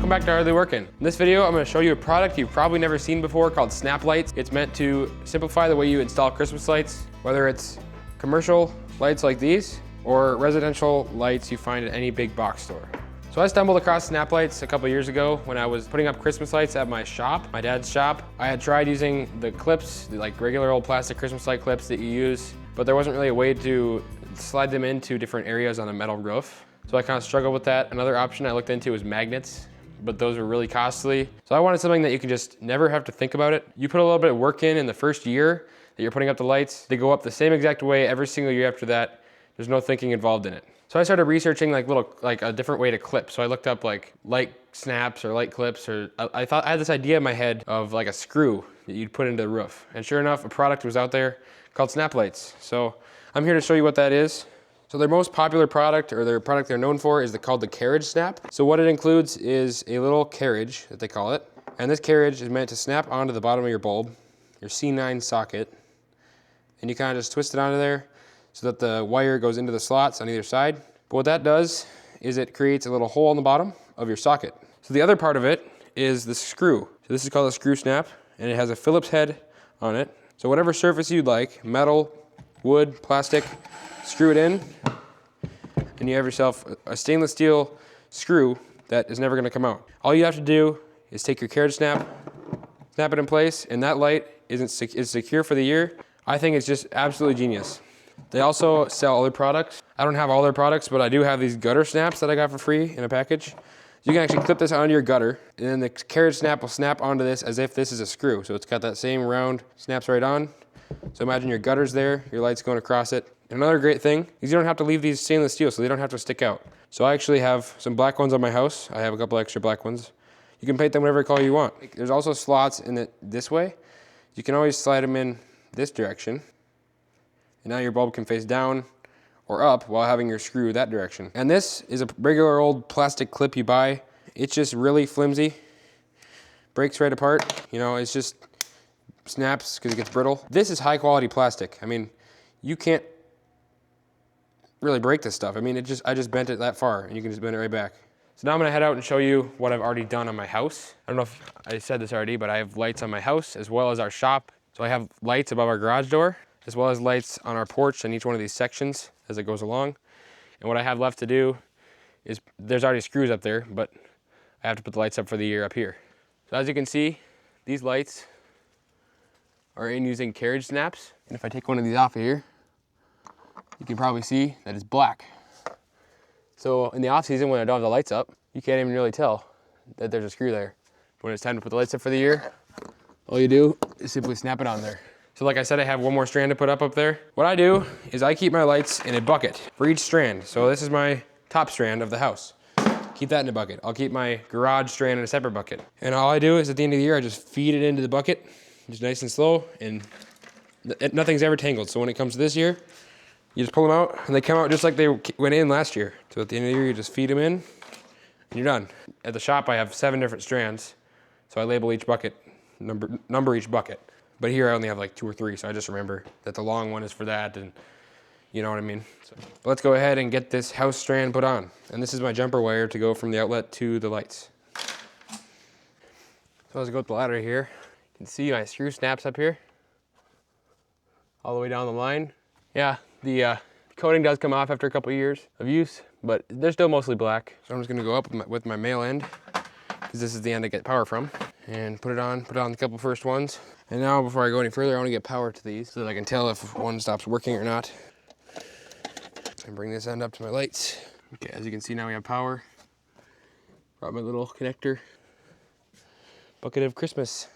welcome back to Hardly Working. In this video, I'm gonna show you a product you've probably never seen before called Snap Lights. It's meant to simplify the way you install Christmas lights, whether it's commercial lights like these or residential lights you find at any big box store. So I stumbled across Snap Lights a couple years ago when I was putting up Christmas lights at my shop, my dad's shop. I had tried using the clips, like regular old plastic Christmas light clips that you use, but there wasn't really a way to slide them into different areas on a metal roof. So I kind of struggled with that. Another option I looked into was magnets, but those were really costly. So I wanted something that you can just never have to think about it. You put a little bit of work in the first year that you're putting up the lights. They go up the same exact way every single year after that. There's no thinking involved in it. So I started researching like a different way to clip. So I looked up like light snaps or light clips, or I thought I had this idea in my head of like a screw that you'd put into the roof. And sure enough, a product was out there called Snap Lights. So I'm here to show you what that is. So their most popular product, or their product they're known for, is called the carriage snap. So what it includes is a little carriage, that they call it. And this carriage is meant to snap onto the bottom of your bulb, your C9 socket. And you kind of just twist it onto there so that the wire goes into the slots on either side. But what that does is it creates a little hole on the bottom of your socket. So the other part of it is the screw. So this is called a screw snap, and it has a Phillips head on it. So whatever surface you'd like, metal, wood, plastic, screw it in, and you have yourself a stainless steel screw that is never gonna come out. All you have to do is take your carriage snap, snap it in place, and that light is secure for the year. I think it's just absolutely genius. They also sell other products. I don't have all their products, but I do have these gutter snaps that I got for free in a package. You can actually clip this onto your gutter, and then the carriage snap will snap onto this as if this is a screw. So it's got that same round, snaps right on. So imagine your gutter's there, your light's going across it. And another great thing is you don't have to leave these stainless steel, so they don't have to stick out. So I actually have some black ones on my house. I have a couple extra black ones. You can paint them whatever color you want. There's also slots in it this way. You can always slide them in this direction. And now your bulb can face down or up while having your screw that direction. And this is a regular old plastic clip you buy. It's just really flimsy. Breaks right apart. You know, it's just snaps because it gets brittle. This is high quality plastic. I mean, you can't really break this stuff. I mean, I just bent it that far and you can just bend it right back. So now I'm gonna head out and show you what I've already done on my house. I don't know if I said this already, but I have lights on my house as well as our shop. So I have lights above our garage door, as well as lights on our porch in each one of these sections as it goes along. And what I have left to do is, there's already screws up there, but I have to put the lights up for the year up here. So as you can see, these lights are in using carriage snaps. And if I take one of these off of here, you can probably see that it's black. So in the off season, when I don't have the lights up, you can't even really tell that there's a screw there. When it's time to put the lights up for the year, all you do is simply snap it on there. So like I said, I have one more strand to put up there. What I do is I keep my lights in a bucket for each strand. So this is my top strand of the house. Keep that in a bucket. I'll keep my garage strand in a separate bucket. And all I do is at the end of the year, I just feed it into the bucket, just nice and slow, and nothing's ever tangled. So when it comes to this year, you just pull them out and they come out just like they went in last year. So at the end of the year, you just feed them in and you're done. At the shop, I have 7 different strands. So I label each bucket, number each bucket. But here I only have like 2 or 3. So I just remember that the long one is for that, and you know what I mean. So let's go ahead and get this house strand put on. And this is my jumper wire to go from the outlet to the lights. So as I go up the ladder here, you can see my screw snaps up here, all the way down the line. Yeah, the coating does come off after a couple of years of use, but they're still mostly black. So I'm just gonna go up with my male end, because this is the end I get power from, and put it on the couple first ones. And now before I go any further, I wanna get power to these so that I can tell if one stops working or not. And bring this end up to my lights. Okay, as you can see now we have power. Brought my little connector. Bucket of Christmas.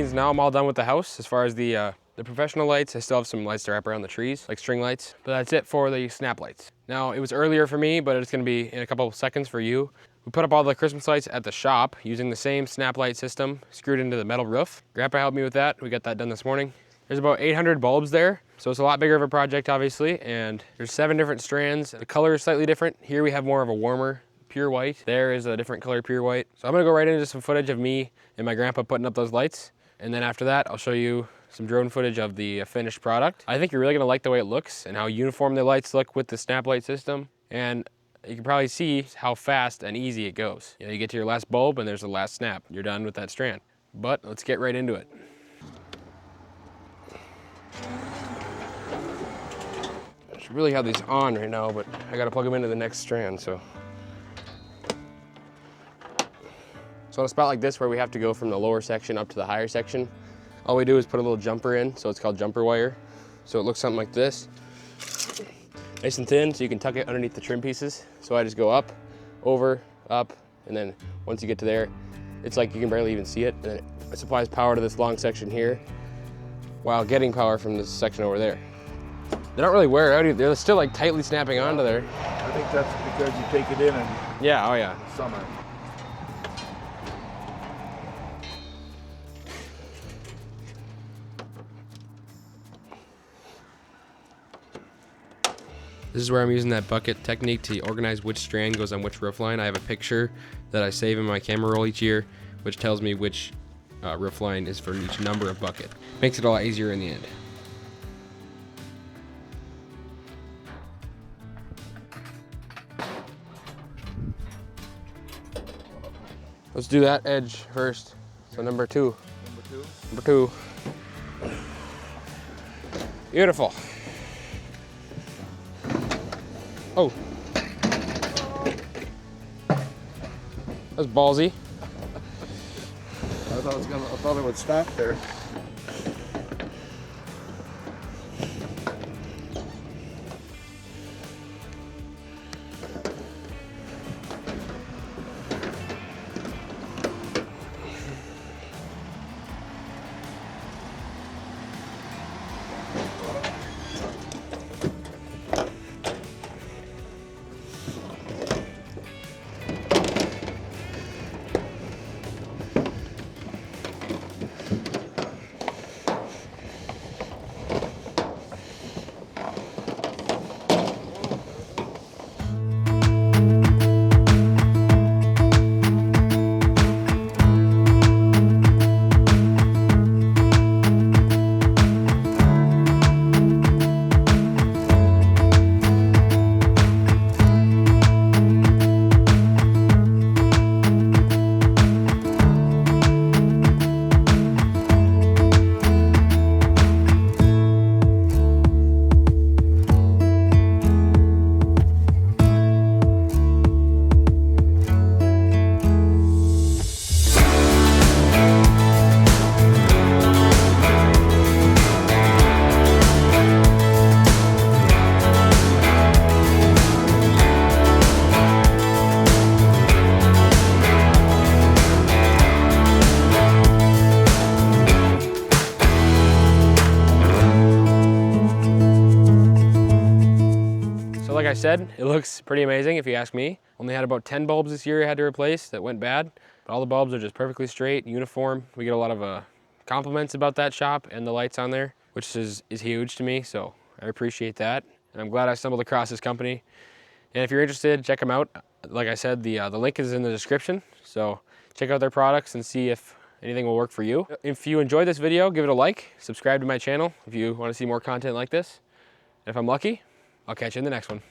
means now I'm all done with the house. As far as the professional lights, I still have some lights to wrap around the trees, like string lights. But that's it for the snap lights. Now, it was earlier for me, but it's gonna be in a couple of seconds for you. We put up all the Christmas lights at the shop using the same snap light system screwed into the metal roof. Grandpa helped me with that. We got that done this morning. There's about 800 bulbs there, so it's a lot bigger of a project, obviously, and there's 7 different strands. The color is slightly different. Here we have more of a warmer, pure white. There is a different color, pure white. So I'm gonna go right into some footage of me and my grandpa putting up those lights, and then after that, I'll show you some drone footage of the finished product. I think you're really gonna like the way it looks and how uniform the lights look with the snap light system, and you can probably see how fast and easy it goes. You know, you get to your last bulb and there's the last snap. You're done with that strand. But let's get right into it. I should really have these on right now, but I gotta plug them into the next strand, so. So on a spot like this where we have to go from the lower section up to the higher section, all we do is put a little jumper in, so it's called jumper wire. So it looks something like this. Nice and thin, so you can tuck it underneath the trim pieces. So I just go up, over, up, and then once you get to there, it's like you can barely even see it, and then it supplies power to this long section here while getting power from this section over there. They don't really wear out either. They're still like tightly snapping onto there. I think that's because you take it in Yeah, oh yeah. summer. This is where I'm using that bucket technique to organize which strand goes on which roof line. I have a picture that I save in my camera roll each year, which tells me which roof line is for each number of bucket. Makes it a lot easier in the end. Let's do that edge first. So number two. Number two. Beautiful. Oh. That's ballsy. I thought it would stop there. Like I said, it looks pretty amazing if you ask me. Only had about 10 bulbs this year I had to replace that went bad, but all the bulbs are just perfectly straight, uniform. We get a lot of compliments about that shop and the lights on there, which is huge to me, so I appreciate that. And I'm glad I stumbled across this company. And if you're interested, check them out. Like I said, the link is in the description, so check out their products and see if anything will work for you. If you enjoyed this video, give it a like, subscribe to my channel if you want to see more content like this. And if I'm lucky, I'll catch you in the next one.